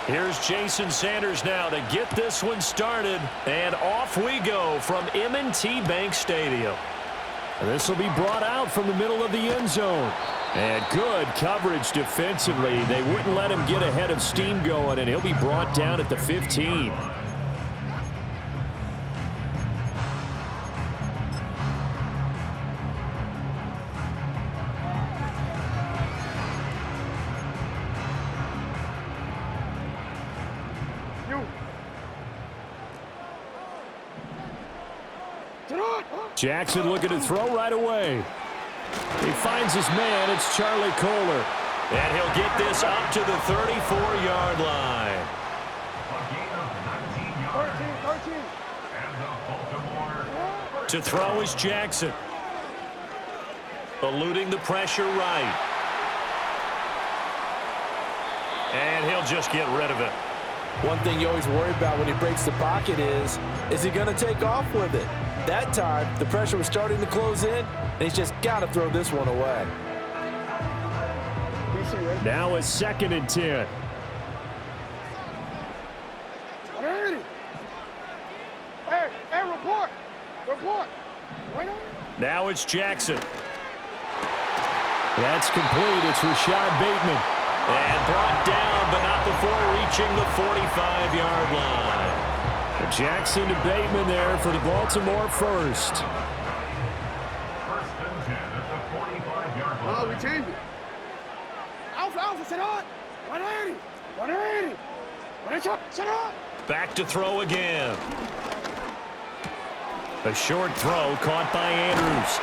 Here's Jason Sanders now to get this one started. And off we go from M&T Bank Stadium. This will be brought out from the middle of the end zone. And good coverage defensively. They wouldn't let him get ahead of steam going, and he'll be brought down at the 15. Jackson looking to throw right away. He finds his man. It's Charlie Kohler. And he'll get this up to the 34-yard line. To throw is Jackson. Eluding the pressure right. And he'll just get rid of it. One thing you always worry about when he breaks the pocket is he going to take off with it? That time, the pressure was starting to close in, and he's just got to throw this one away. Now it's 2nd and 10. Hey, report. Now it's Jackson. That's complete. It's Rashad Bateman. And brought down, but not before reaching the 45-yard line. Jackson to Bateman there for the Baltimore first. Oh, we changed it. Alpha, set up. 180. Set up. Back to throw again. A short throw caught by Andrews.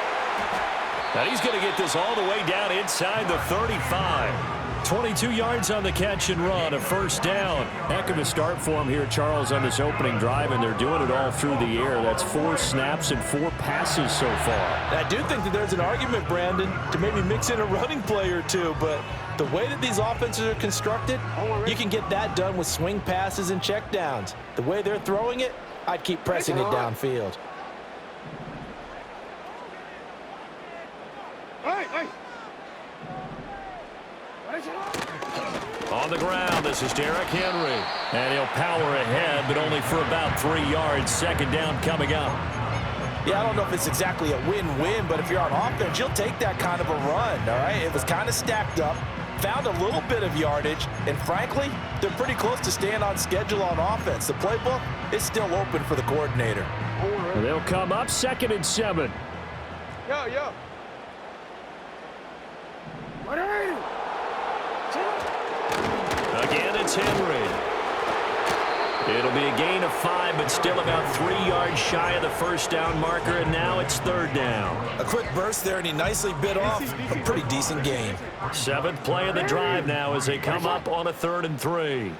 And he's going to get this all the way down inside the 35. 22 yards on the catch and run, a first down. Heck of a start for him here, Charles, on this opening drive, and they're doing it all through the air. That's 4 snaps and 4 passes so far. I do think that there's an argument, Brandon, to maybe mix in a running play or two, but the way that these offenses are constructed, you can get that done with swing passes and checkdowns. The way they're throwing it, I'd keep pressing it downfield. Hey. On the ground, this is Derrick Henry. And he'll power ahead, but only for about 3 yards. Second down coming up. Yeah, I don't know if it's exactly a win-win, but if you're on offense, you'll take that kind of a run, all right? It was kind of stacked up, found a little bit of yardage, and frankly, they're pretty close to staying on schedule on offense. The playbook is still open for the coordinator. They'll come up 2nd and 7. Yo. Again, it's Henry. It'll be a gain of 5, but still about 3 yards shy of the first down marker, and now it's 3rd down. A quick burst there, and he nicely bit off a pretty decent gain. 7th play of the drive now as they come up on a 3rd and 3.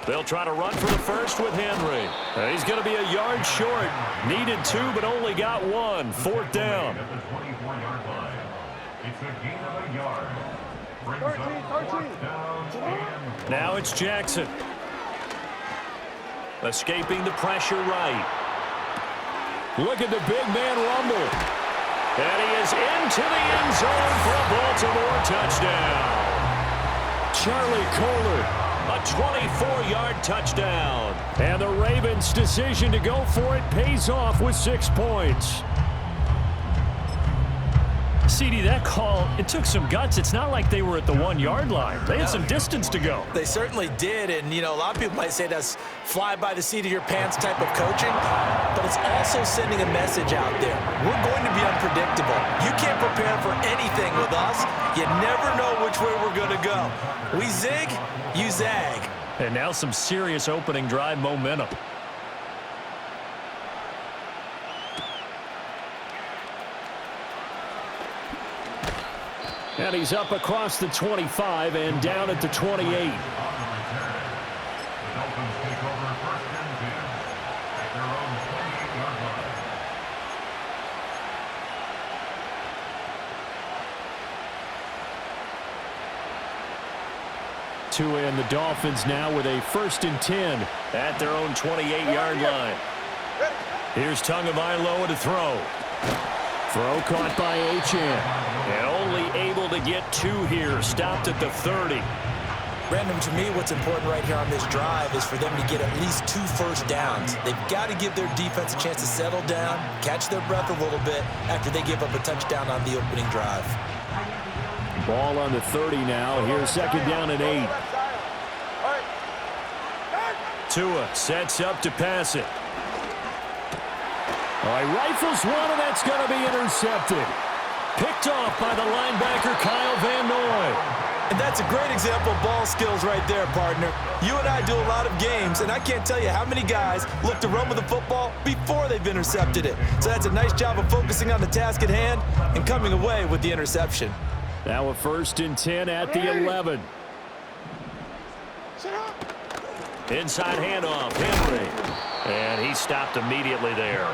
They'll try to run for the first with Henry. He's going to be a yard short. Needed 2, but only got 1. 4th down. Now it's Jackson. Escaping the pressure right. Look at the big man rumble. And he is into the end zone for a Baltimore touchdown. Charlie Kohler, a 24-yard touchdown. And the Ravens' decision to go for it pays off with 6 points. CD, that call, it took some guts. It's not like they were at the 1-yard line. They had some distance to go. They certainly did, and, a lot of people might say that's fly by the seat of your pants type of coaching, but it's also sending a message out there. We're going to be unpredictable. You can't prepare for anything with us. You never know which way we're going to go. We zig, you zag. And now some serious opening drive momentum. And he's up across the 25 and down at the 28. To end the Dolphins now with a 1st and 10 at their own 28-yard line. Here's Tagovailoa to throw. Throw caught by H.N. And only able to get 2 here. Stopped at the 30. Brandon, to me, what's important right here on this drive is for them to get at least 2 first downs. They've got to give their defense a chance to settle down, catch their breath a little bit after they give up a touchdown on the opening drive. Ball on the 30 now. Here's 2nd down and 8. Tua sets up to pass it. All right, rifles one, and that's going to be intercepted. Picked off by the linebacker, Kyle Van Noy. And that's a great example of ball skills right there, partner. You and I do a lot of games, and I can't tell you how many guys look to run with the football before they've intercepted it. So that's a nice job of focusing on the task at hand and coming away with the interception. Now a 1st and 10 at the 11. Inside handoff, Henry. And he stopped immediately there.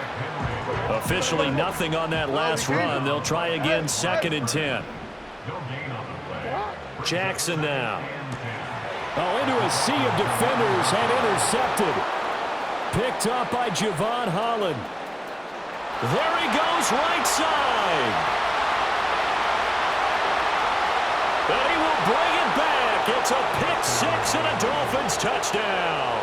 Officially nothing on that last run. They'll try again, 2nd and 10. Jackson now. Oh, into a sea of defenders and intercepted. Picked up by Javon Holland. There he goes, right side. And he will bring it back. It's a pick 6 and a Dolphins touchdown.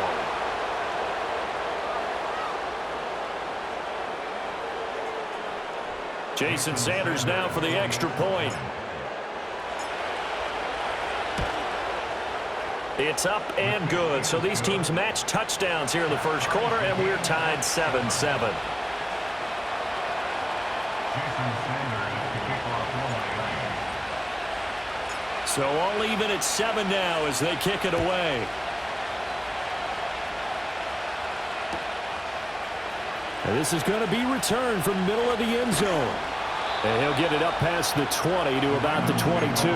Jason Sanders now for the extra point. It's up and good. So these teams match touchdowns here in the first quarter, and we're tied 7-7. So all even at 7 now as they kick it away. And this is going to be returned from the middle of the end zone. And he'll get it up past the 20 to about the 22.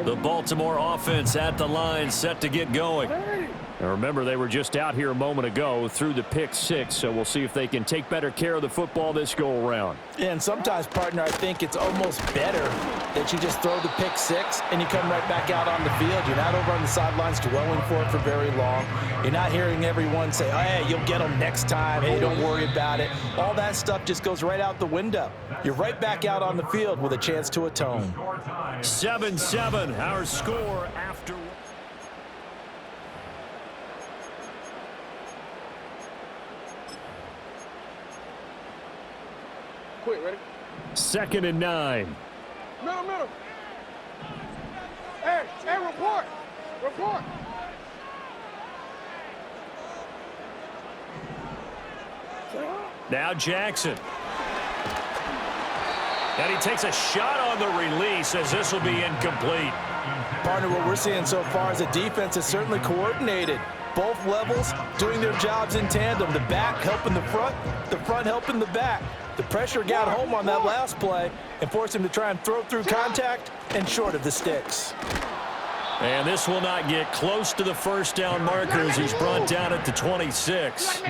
The Baltimore offense at the line, set to get going. Now remember, they were just out here a moment ago through the pick 6, so we'll see if they can take better care of the football this go-around. Yeah, and sometimes, partner, I think it's almost better that you just throw the pick 6 and you come right back out on the field. You're not over on the sidelines dwelling for it for very long. You're not hearing everyone say, oh, hey, you'll get them next time. Hey, don't worry about it. All that stuff just goes right out the window. You're right back out on the field with a chance to atone. 7-7, our score after. Quick, ready? 2nd and 9. Middle. Hey, report. Now Jackson. And he takes a shot on the release as this will be incomplete. Partner, what we're seeing so far is a defense is certainly coordinated. Both levels doing their jobs in tandem. The back helping the front helping the back. The pressure got home on that last play and forced him to try and throw through contact and short of the sticks. And this will not get close to the first down marker as he's brought down at the 26.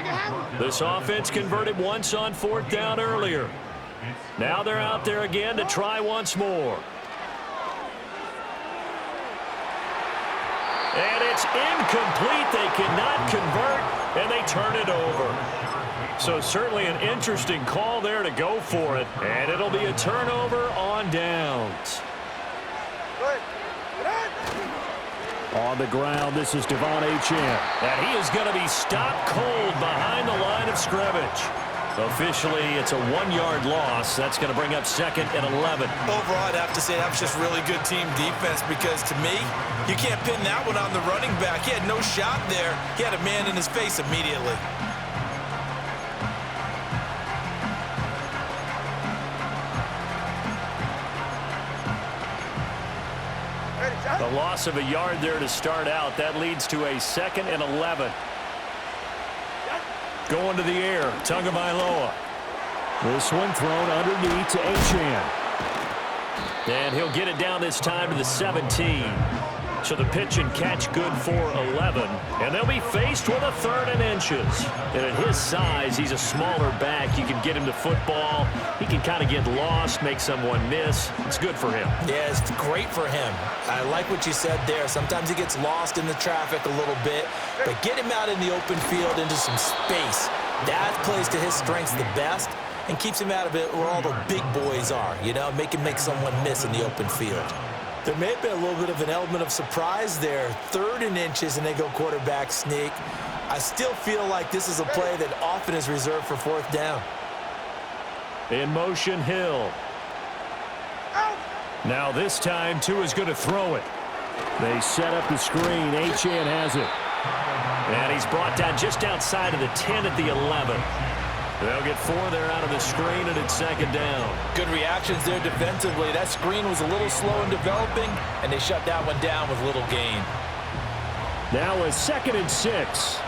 This offense converted once on 4th down earlier. Now they're out there again to try once more. And it's incomplete. They cannot convert, and they turn it over. So certainly an interesting call there to go for it. And it'll be a turnover on downs. On the ground, this is Devon Achane. And he is going to be stopped cold behind the line of scrimmage. Officially, it's a 1-yard loss. That's going to bring up 2nd and 11. Overall, I'd have to say that was just really good team defense because, to me, you can't pin that one on the running back. He had no shot there. He had a man in his face immediately. The loss of a yard there to start out. That leads to a 2nd and 11. Going to the air, Tagovailoa. This one thrown underneath to Achane. And he'll get it down this time to the 17. So the pitch and catch good for 11. And they'll be faced with a 3rd and inches. And at his size, he's a smaller back. You can get him to football. He can kind of get lost, make someone miss. It's good for him. Yeah, it's great for him. I like what you said there. Sometimes he gets lost in the traffic a little bit. But get him out in the open field into some space. That plays to his strengths the best and keeps him out of it where all the big boys are, you know, make him make someone miss in the open field. There may have been a little bit of an element of surprise there. 3rd and inches, and they go quarterback sneak. I still feel like this is a play that often is reserved for 4th down. In motion, Hill. Now this time, Tua is going to throw it. They set up the screen. H2H has it. And he's brought down just outside of the 10 at the 11. They'll get 4 there out of the screen, and it's 2nd down. Good reactions there defensively. That screen was a little slow in developing, and they shut that one down with little gain. Now a 2nd and 6.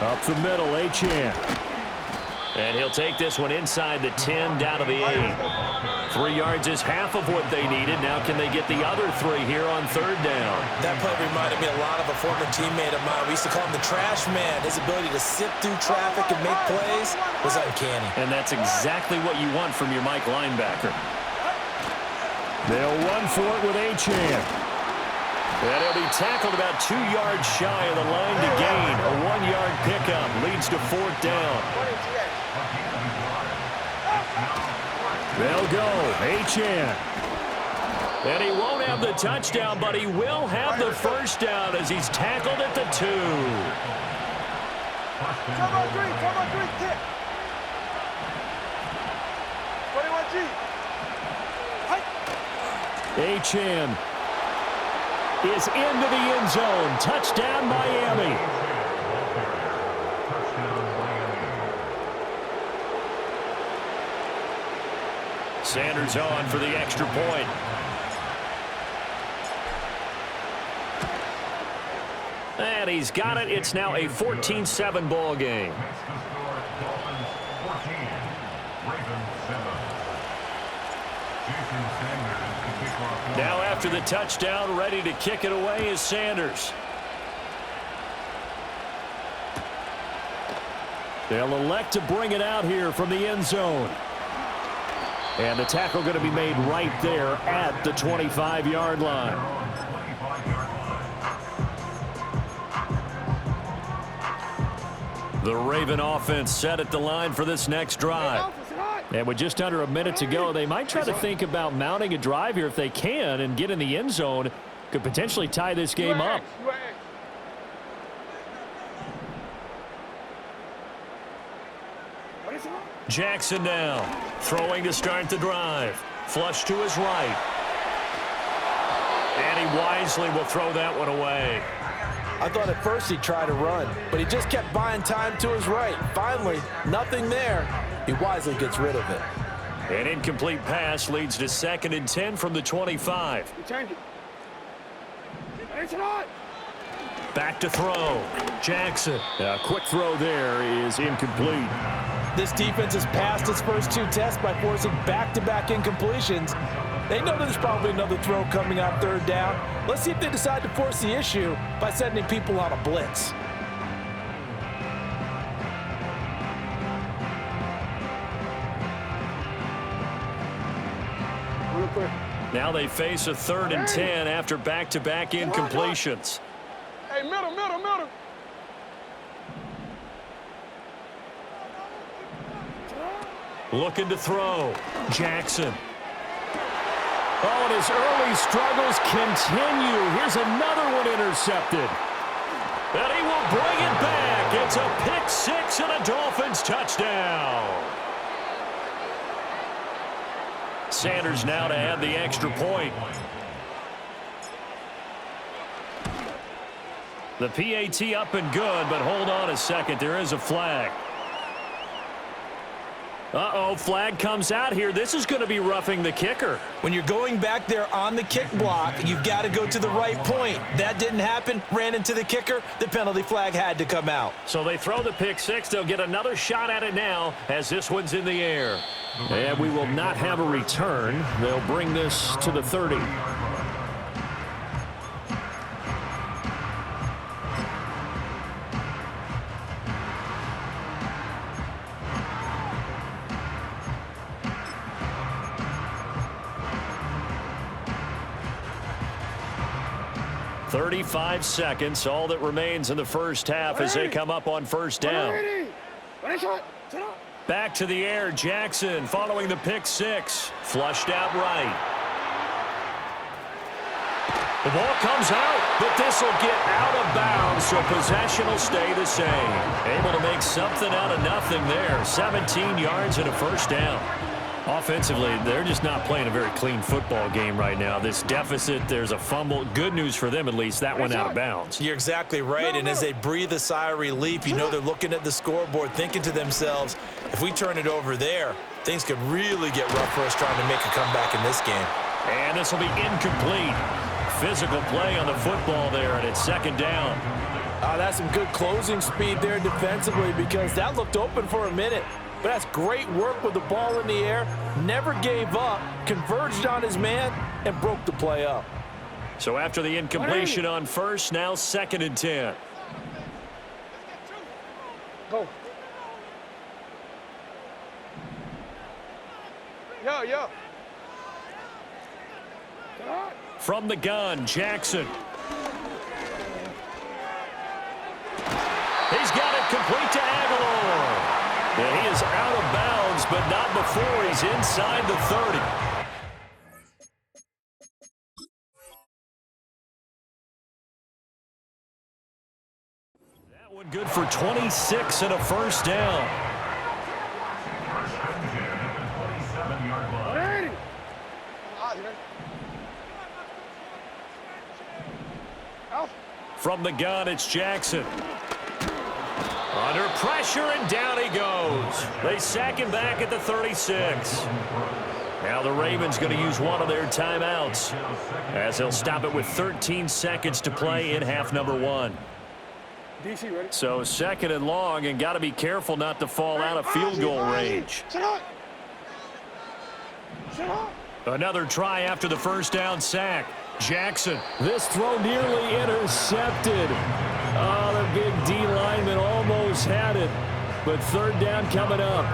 Up the middle, H2H. And he'll take this one inside the 10, down to the 8. 3 yards is half of what they needed. Now can they get the other 3 here on 3rd down? That play reminded me a lot of a former teammate of mine. We used to call him the trash man. His ability to sift through traffic and make plays was uncanny. And that's exactly what you want from your Mike linebacker. They'll run for it with H2H. And he'll be tackled about 2 yards shy of the line to gain. A 1-yard pickup leads to 4th down. They'll go. H2H. And he won't have the touchdown, but he will have the 1st down as he's tackled at the 2. Come on, 3, kick. 21G. H2H is into the end zone. Touchdown, Miami. Sanders on for the extra point. And he's got it. It's now a 14-7 ball game. Now after the touchdown, ready to kick it away is Sanders. They'll elect to bring it out here from the end zone. And the tackle going to be made right there at the 25-yard line. The Raven offense set at the line for this next drive. And with just under a minute to go, they might try to think about mounting a drive here if they can and get in the end zone. Could potentially tie this game up. Jackson now, throwing to start the drive. Flush to his right. And he wisely will throw that one away. I thought at first he'd try to run, but he just kept buying time to his right. Finally, nothing there. He wisely gets rid of it. An incomplete pass leads to 2nd and 10 from the 25. Back to throw. Jackson. A quick throw there is incomplete. This defense has passed its first 2 tests by forcing back-to-back incompletions. They know there's probably another throw coming on 3rd down. Let's see if they decide to force the issue by sending people on a blitz. Now they face a 3rd and 10 after back-to-back incompletions. Hey, middle. Looking to throw. Jackson. Oh, and his early struggles continue. Here's another one intercepted. And he will bring it back. It's a pick 6 and a Dolphins touchdown. Sanders now to add the extra point. The PAT up and good, but hold on a second. There is a flag. Uh-oh, flag comes out here. This is going to be roughing the kicker. When you're going back there on the kick block, you've got to go to the right point. That didn't happen. Ran into the kicker. The penalty flag had to come out. So they throw the pick six. They'll get another shot at it now as this one's in the air. And we will not have a return. They'll bring this to the 30. "35 seconds, all that remains in the first half as they come up on first down. Back to the air, Jackson following the pick six. Flushed out right. The ball comes out, but this will get out of bounds, so possession will stay the same. Able to make something out of nothing there. 17 yards and a first down. Offensively, they're just not playing a very clean football game right now. This deficit, there's a fumble. Good news for them, at least. That went out of bounds. You're exactly right, and as they breathe a sigh of relief, you know they're looking at the scoreboard, thinking to themselves, if we turn it over there, things could really get rough for us trying to make a comeback in this game. And this will be incomplete. Physical play on the football there, and it's second down. That's some good closing speed there defensively because that looked open for a minute. But that's great work with the ball in the air. Never gave up, converged on his man, and broke the play up. So after the incompletion on first, now second and 10. Go. Yo. From the gun, Jackson. He's got it complete to Aguilar. And he is out of bounds, but not before he's inside the 30. That one good for 26 and a first down. From the gun, it's Jackson. Under pressure, and down he goes. They sack him back at the 36. Now the Ravens going to use one of their timeouts as they'll stop it with 13 seconds to play in half number one. So second and long, and got to be careful not to fall out of field goal range. Another try after the first down sack. Jackson. This throw nearly intercepted. Oh, the big D lineman almost had it. But third down coming up.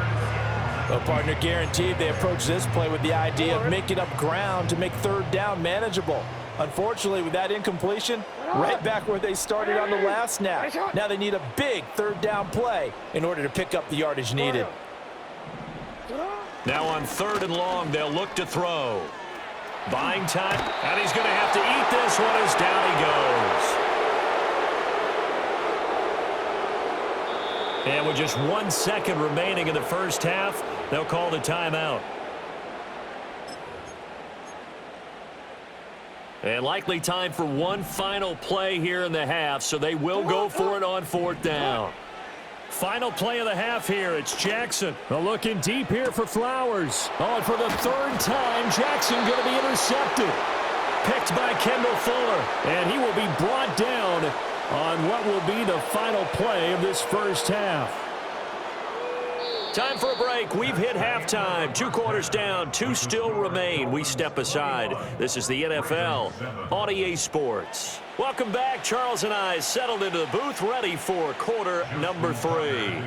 Well, partner, guaranteed they approach this play with the idea of making up ground to make third down manageable. Unfortunately, with that incompletion, right back where they started on the last snap. Now they need a big third down play in order to pick up the yardage needed. Now on third and long, they'll look to throw. Buying time, and he's going to have to eat this one as down he goes. And with just 1 second remaining in the first half, they'll call the timeout. And likely time for one final play here in the half, so they will go for it on fourth down. Final play of the half here. It's Jackson. Looking deep here for Flowers. Oh, and for the third time, Jackson going to be intercepted. Picked by Kendall Fuller. And he will be brought down on what will be the final play of this first half. Time for a break. We've hit halftime. 2 quarters down. 2 still remain. We step aside. This is the NFL on EA Sports. Welcome back. Charles and I settled into the booth, ready for quarter number 3.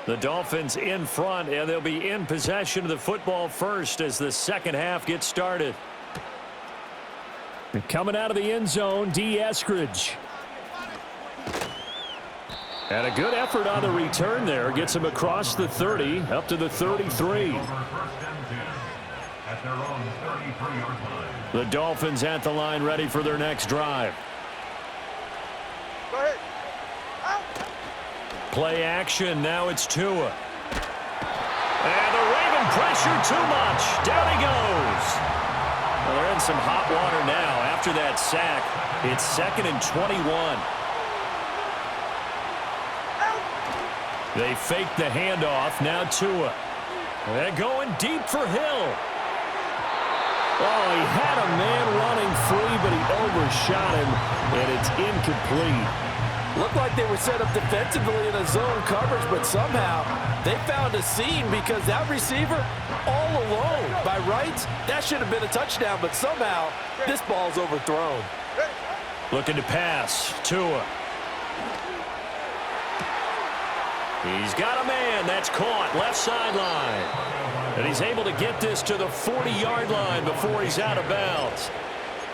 The Dolphins in front, and they'll be in possession of the football first as the second half gets started. And coming out of the end zone, D. Eskridge. And a good effort on the return there. Gets him across the 30, up to the 33. The Dolphins at the line, ready for their next drive. Go ahead. Play action, now it's Tua. And the Raven pressure too much. Down he goes. Well, they're in some hot water now after that sack. It's 2nd and 21. They fake the handoff. Now Tua. They're going deep for Hill. Oh, he had a man running free, but he overshot him, and it's incomplete. Looked like they were set up defensively in a zone coverage, but somehow they found a seam because that receiver all alone. By rights, that should have been a touchdown, but somehow this ball's overthrown. Looking to pass. Tua. He's got a man. That's caught. Left sideline. And he's able to get this to the 40-yard line before he's out of bounds.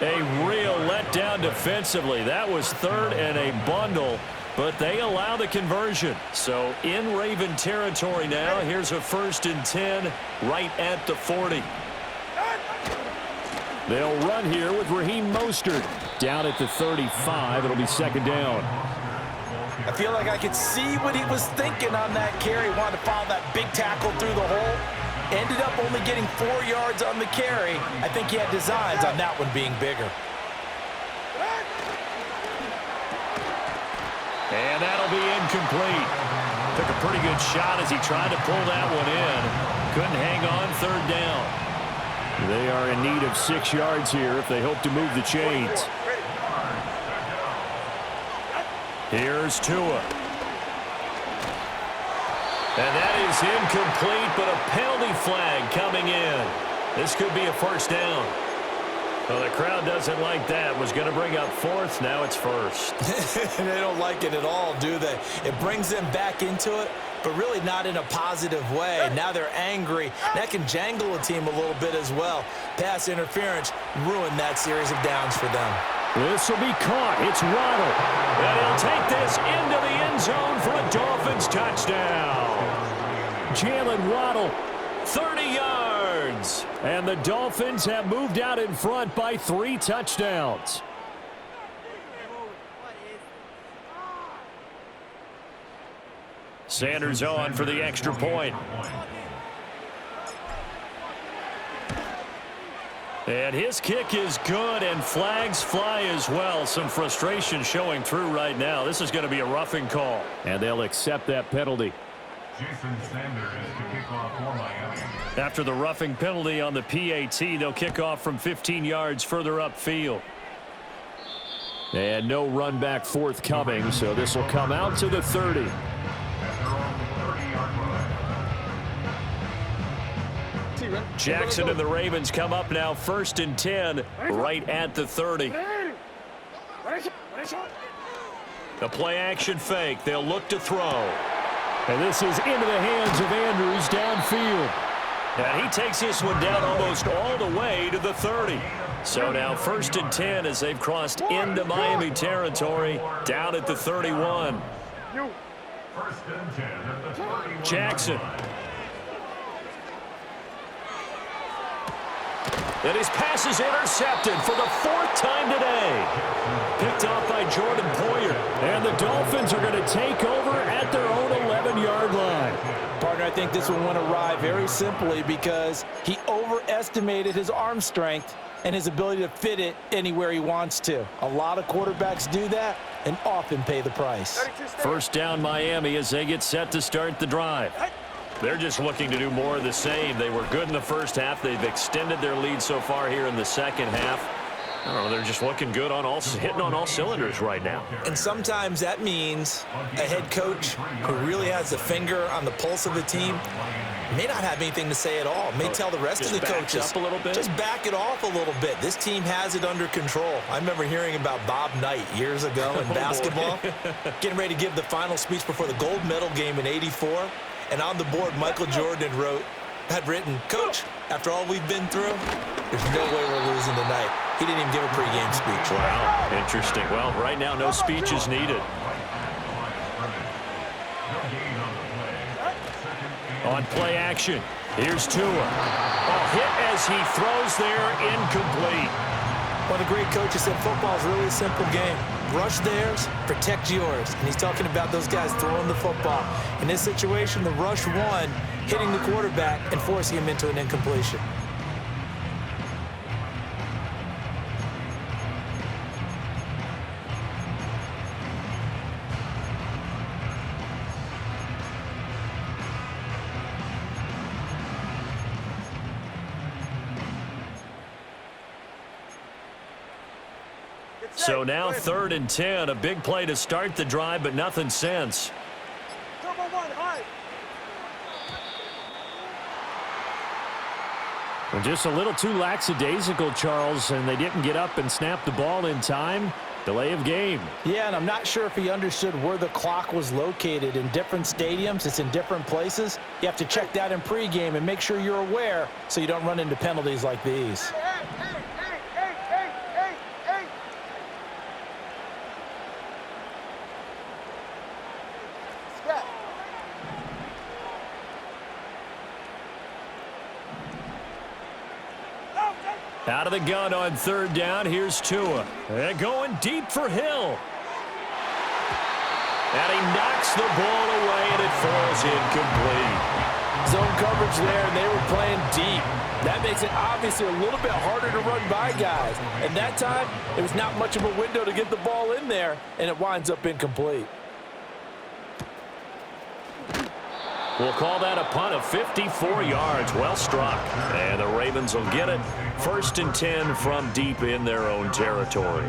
A real letdown defensively. That was third and a bundle, but they allow the conversion. So in Raven territory now, here's a 1st and 10 right at the 40. They'll run here with Raheem Mostert. Down at the 35, it'll be 2nd down. I feel like I could see what he was thinking on that carry. Wanted to follow that big tackle through the hole. Ended up only getting 4 yards on the carry. I think he had designs on that one being bigger. And that'll be incomplete. Took a pretty good shot as he tried to pull that one in. Couldn't hang on 3rd down. They are in need of 6 yards here if they hope to move the chains. Here's Tua. And that is incomplete, but a penalty flag coming in. This could be a 1st down. Well, the crowd doesn't like that. Was going to bring up 4th. Now it's 1st. They don't like it at all, do they? It brings them back into it, but really not in a positive way. Now they're angry. That can jangle a team a little bit as well. Pass interference ruined that series of downs for them. This will be caught. It's Waddle. And he'll take this into the end zone for a Dolphins touchdown. Jalen Waddle, 30 yards. And the Dolphins have moved out in front by 3 touchdowns. Sanders on for the extra point. And his kick is good, and flags fly as well. Some frustration showing through right now. This is going to be a roughing call, and they'll accept that penalty. Jason Sanders to kick off for Miami. After the roughing penalty on the PAT, they'll kick off from 15 yards further upfield. And no run back forthcoming, so this will come out to the 30. Jackson and the Ravens come up now 1st and 10 right at the 30. The play action fake. They'll look to throw. And this is into the hands of Andrews downfield. And he takes this one down almost all the way to the 30. So now 1st and 10 as they've crossed into Miami territory down at the 31. 1st and 10 at the 31. Jackson. And his pass is intercepted for the 4th time today. Picked off by Jordan Poyer. And the Dolphins are going to take over at their own 11-yard line. Partner, I think this one went awry very simply because he overestimated his arm strength and his ability to fit it anywhere he wants to. A lot of quarterbacks do that and often pay the price. 1st down Miami as they get set to start the drive. They're just looking to do more of the same. They were good in the 1st half. They've extended their lead so far here in the 2nd half. I don't know, they're just looking good on hitting on all cylinders right now. And sometimes that means a head coach who really has a finger on the pulse of the team may not have anything to say at all. May tell the rest of the coaches, up a little bit. Just back it off a little bit. This team has it under control. I remember hearing about Bob Knight years ago in basketball, getting ready to give the final speech before the gold medal game in '84. And on the board, Michael Jordan had written, "Coach, after all we've been through, there's no way we're losing tonight." He didn't even give a pregame speech. Wow, interesting. Well, right now, no speech is needed. On play action, here's Tua. A hit as he throws there, incomplete. One of the great coaches said football is really a simple game. Rush theirs, protect yours. And he's talking about those guys throwing the football. In this situation, the rush one, hitting the quarterback and forcing him into an incompletion. So now 3rd and 10, a big play to start the drive, but nothing since. Well, just a little too lackadaisical, Charles, and they didn't get up and snap the ball in time. Delay of game. Yeah, and I'm not sure if he understood where the clock was located. In different stadiums, it's in different places. You have to check that in pregame and make sure you're aware so you don't run into penalties like these. Out of the gun on 3rd down. Here's Tua. They're going deep for Hill. And he knocks the ball away, and it falls incomplete. Zone coverage there, and they were playing deep. That makes it obviously a little bit harder to run by guys. And that time, it was not much of a window to get the ball in there, and it winds up incomplete. We'll call that a punt of 54 yards. Well struck. And the Ravens will get it. 1st and 10 from deep in their own territory.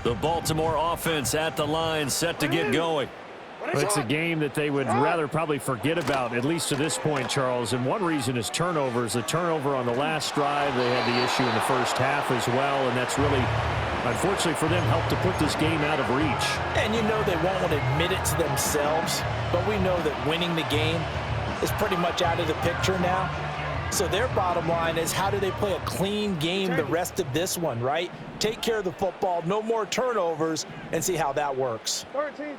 The Baltimore offense at the line, set to get going. It's a game that they would rather probably forget about, at least to this point, Charles. And one reason is turnovers. The turnover on the last drive, they had the issue in the first half as well, and that's really, unfortunately for them, helped to put this game out of reach. And you know they won't want to admit it to themselves, but we know that winning the game is pretty much out of the picture now. So their bottom line is, how do they play a clean game the rest of this one, right? Take care of the football, no more turnovers, and see how that works. 13.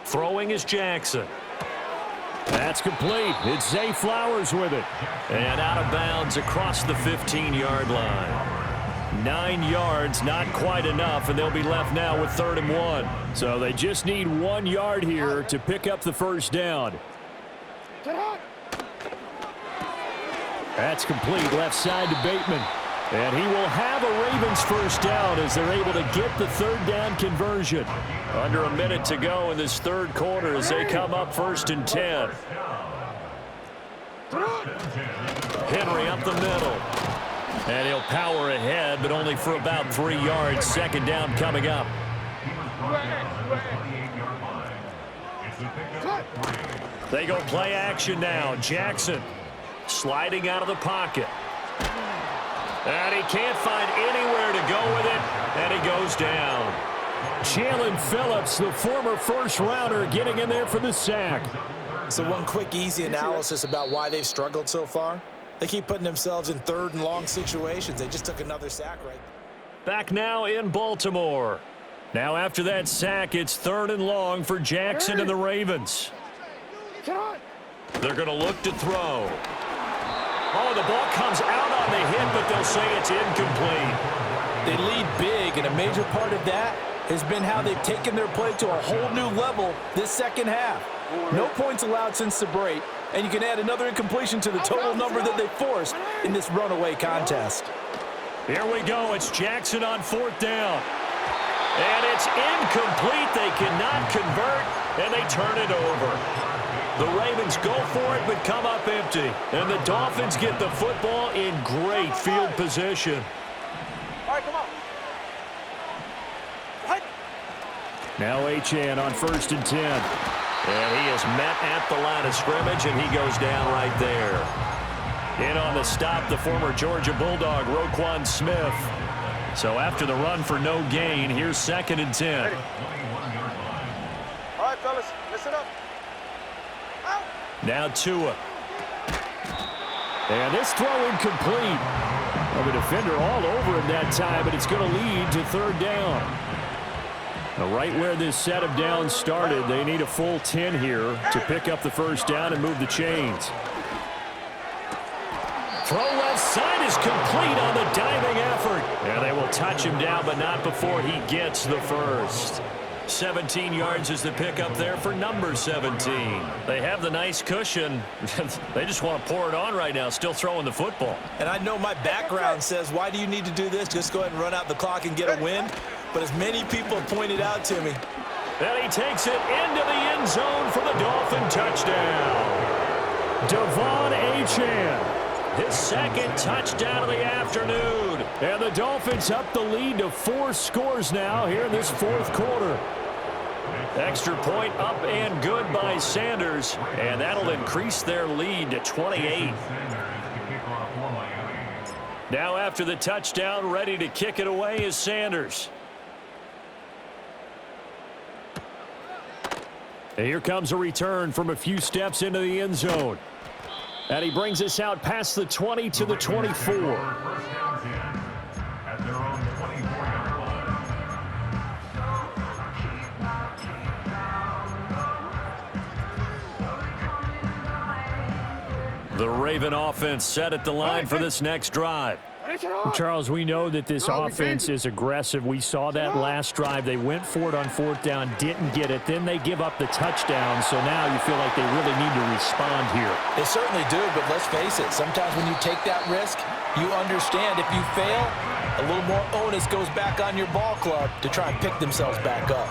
Throwing is Jackson. That's complete. It's Zay Flowers with it. And out of bounds across the 15-yard line. 9 yards, not quite enough, and they'll be left now with 3rd and 1. So they just need 1 yard here to pick up the first down. That's complete, left side to Bateman. And he will have a Ravens first down as they're able to get the 3rd down conversion. Under a minute to go in this 3rd quarter as they come up 1st and 10. Henry up the middle. And he'll power ahead, but only for about 3 yards. 2nd down coming up. They go play action now. Jackson sliding out of the pocket. And he can't find anywhere to go with it, and he goes down. Jalen Phillips, the former first-rounder, getting in there for the sack. So one quick, easy analysis about why they've struggled so far. They keep putting themselves in 3rd and long situations. They just took another sack right there. Back now in Baltimore. Now after that sack, it's 3rd and long for Jackson and the Ravens. They're going to look to throw. Oh, the ball comes out on the hit, but they'll say it's incomplete. They lead big, and a major part of that has been how they've taken their play to a whole new level this 2nd half. No points allowed since the break, and you can add another incompletion to the total number that they forced in this runaway contest. Here we go. It's Jackson on 4th down. And it's incomplete. They cannot convert, and they turn it over. The Ravens go for it, but come up empty. And the Dolphins get the football in great field position. All right, come on. Now Achane on 1st and 10. And he is met at the line of scrimmage, and he goes down right there. In on the stop, the former Georgia Bulldog, Roquan Smith. So after the run for no gain, here's 2nd and 10. Ready. All right, fellas, listen up. Out. Now Tua. And this throw incomplete. Well, the defender all over him that time, but it's going to lead to 3rd down. Now, right where this set of downs started, they need a full 10 here to pick up the first down and move the chains. Throw left side is complete on the diving effort. And they will touch him down, but not before he gets the first. 17 yards is the pickup there for number 17. They have the nice cushion. They just want to pour it on right now, still throwing the football. And I know my background says, why do you need to do this? Just go ahead and run out the clock and get a win. But as many people have pointed out to me. And he takes it into the end zone for the Dolphin touchdown. Devon Achane. his second touchdown of the afternoon. And the Dolphins up the lead to 4 scores now here in this fourth quarter. Extra point up and good by Sanders, and that'll increase their lead to 28. Now after the touchdown, ready to kick it away is Sanders. And here comes a return from a few steps into the end zone. And he brings us out past the 20 to the 24. The Raven offense set at the line for this next drive. Charles, we know that this offense is aggressive. We saw that last drive. They went for it on 4th down, didn't get it. Then they give up the touchdown. So now you feel like they really need to respond here. They certainly do, but let's face it. Sometimes when you take that risk, you understand if you fail, a little more onus goes back on your ball club to try and pick themselves back up.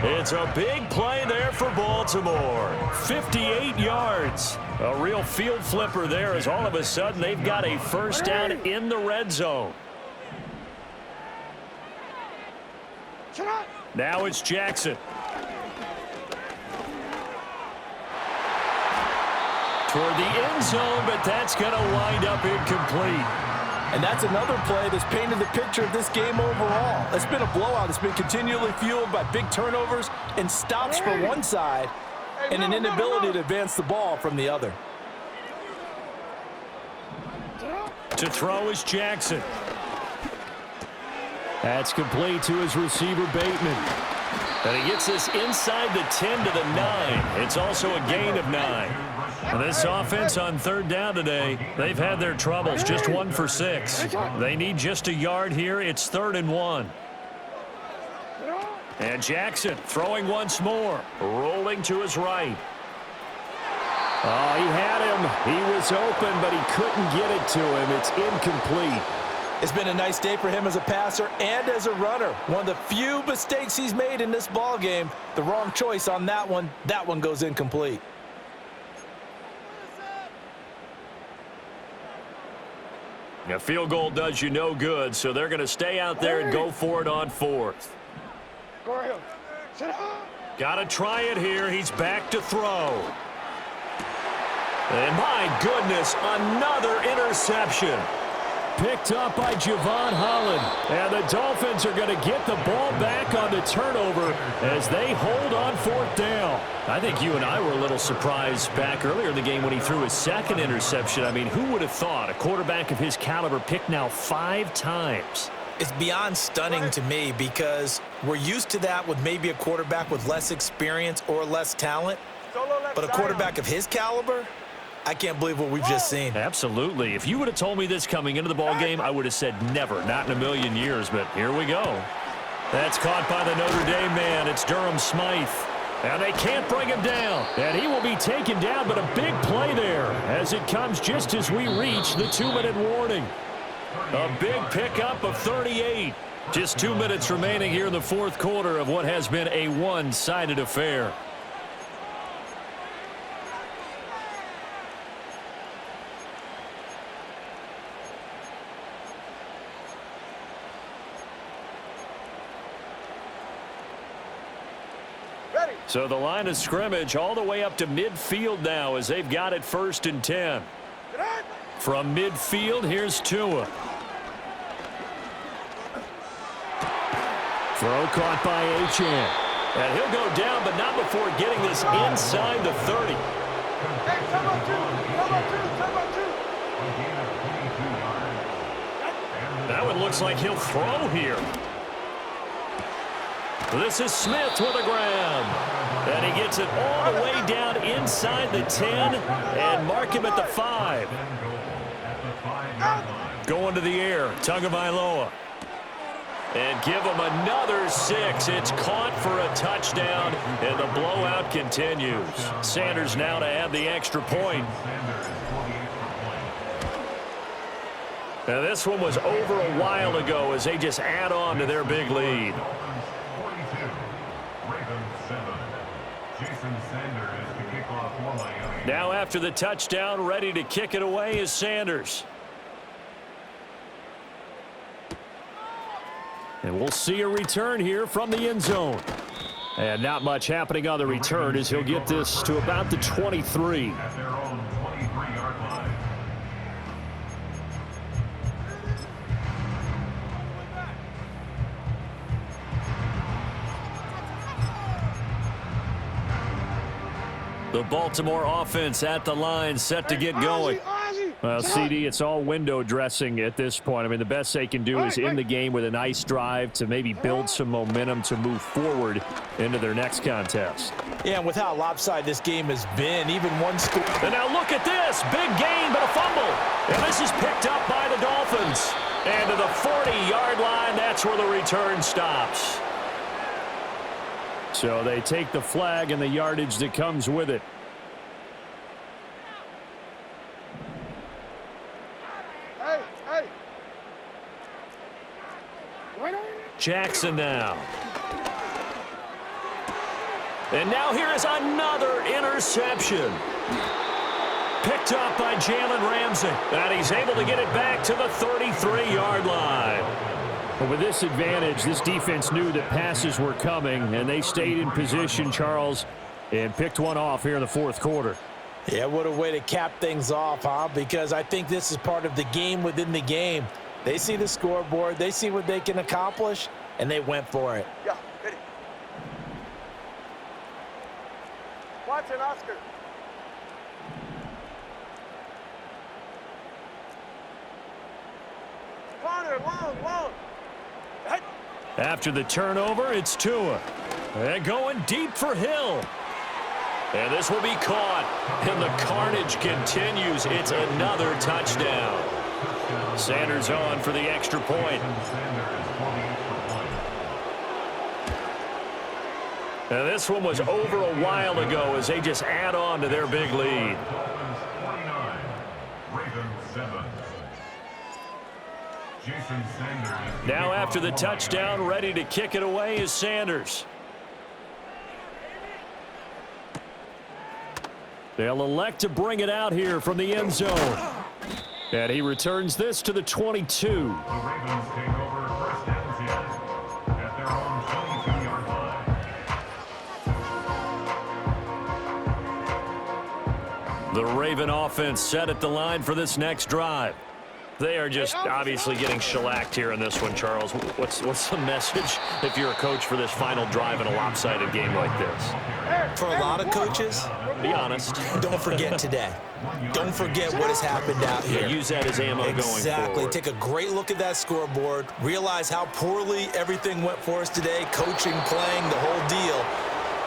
It's a big play there for Baltimore. 58 yards. A real field flipper there as all of a sudden they've got a first down in the red zone. Now it's Jackson. Toward the end zone, but that's going to wind up incomplete. And that's another play that's painted the picture of this game overall. It's been a blowout. It's been continually fueled by big turnovers and stops from one side and an inability to advance the ball from the other. To throw is Jackson. That's complete to his receiver, Bateman. And he gets this inside the 10 to the 9. It's also a gain of 9. And this offense on 3rd down today, they've had their troubles. Just 1 for 6. They need just a yard here. It's 3rd and 1. And Jackson throwing once more. Rolling to his right. Oh, he had him. He was open, but he couldn't get it to him. It's incomplete. It's been a nice day for him as a passer and as a runner. One of the few mistakes he's made in this ball game. The wrong choice on that one. That one goes incomplete. A field goal does you no good, so they're going to stay out there and go for it on 4th. Got to try it here. He's back to throw. And my goodness, another interception. Picked up by Javon Holland. And the Dolphins are going to get the ball back on the turnover as they hold on 4th down. I think you and I were a little surprised back earlier in the game when he threw his 2nd interception. I mean, who would have thought a quarterback of his caliber picked now 5 times? It's beyond stunning to me because we're used to that with maybe a quarterback with less experience or less talent. But a quarterback of his caliber, I can't believe what we've just seen. Absolutely. If you would have told me this coming into the ball game, I would have said never, not in a million years, but here we go. That's caught by the Notre Dame man. It's Durham Smythe. And they can't bring him down. And he will be taken down, but a big play there as it comes just as we reach the 2-minute warning. A big pickup of 38. Just 2 minutes remaining here in the fourth quarter of what has been a one-sided affair. So the line of scrimmage all the way up to midfield now as they've got it 1st and 10. From midfield, here's Tua. Throw caught by H2H. And he'll go down, but not before getting this inside the 30. That one looks like he'll throw here. This is Smith with a grab. And he gets it all the way down inside the 10 and mark him at the 5. Going to the air, Tagovailoa. And give him another 6. It's caught for a touchdown, and the blowout continues. Sanders now to add the extra point. Now this one was over a while ago as they just add on to their big lead. Now after the touchdown, ready to kick it away is Sanders. And we'll see a return here from the end zone. And not much happening on the return as he'll get this to about the 23. At their own 23-yard line. The Baltimore offense at the line, set to get going. Well, CD, it's all window dressing at this point. I mean, the best they can do is in the game with a nice drive to maybe build some momentum to move forward into their next contest. Yeah, and with how lopsided this game has been, even one score. And now look at this. Big gain, but a fumble. And this is picked up by the Dolphins. And to the 40-yard line, that's where the return stops. So they take the flag and the yardage that comes with it. Jackson now. And now here is another interception. Picked up by Jalen Ramsey. And he's able to get it back to the 33-yard line. But with this advantage, this defense knew that passes were coming, and they stayed in position, Charles, and picked one off here in the fourth quarter. Yeah, what a way to cap things off, huh? Because I think this is part of the game within the game. They see the scoreboard, they see what they can accomplish, and they went for it. Yeah, hit it. Watch it, Oscar. Corner, long. Hey. After the turnover, it's Tua. And going deep for Hill. And this will be caught. And the carnage continues. It's another touchdown. Sanders on for the extra point. And this one was over a while ago as they just add on to their big lead. Now after the touchdown, ready to kick it away is Sanders. They'll elect to bring it out here from the end zone. And he returns this to the 22. The Ravens take over first and 10 at their own 22-yard line. The Raven offense set at the line for this next drive. They are just obviously getting shellacked here in this one, Charles. What's the message if you're a coach for this final drive in a lopsided game like this? For a lot of coaches, Be honest. don't forget today. Don't forget what has happened out here. Use that as ammo going forward. Exactly. Take a great look at that scoreboard. Realize how poorly everything went for us today. Coaching, playing, the whole deal.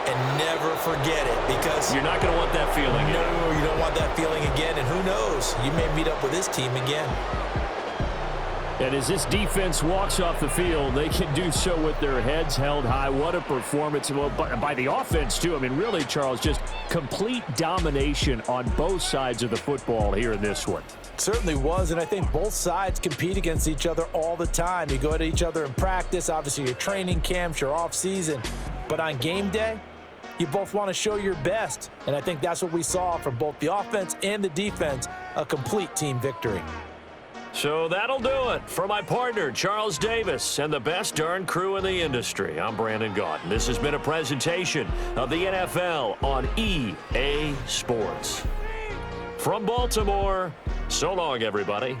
And never forget it, because You're not going to want that feeling. no, you don't want that feeling again. And who knows? You may meet up with this team again. And as this defense walks off the field, they can do so with their heads held high. What a performance by the offense, too. I mean, really, Charles, just complete domination on both sides of the football here in this one. Certainly was, and I think both sides compete against each other all the time. You go at each other in practice, obviously your training camps, your off-season. But on game day, you both want to show your best. And I think that's what we saw from both the offense and the defense, a complete team victory. So that'll do it for my partner, Charles Davis, and the best darn crew in the industry. I'm Brandon Gaudin. This has been a presentation of the NFL on EA Sports. From Baltimore, so long, everybody.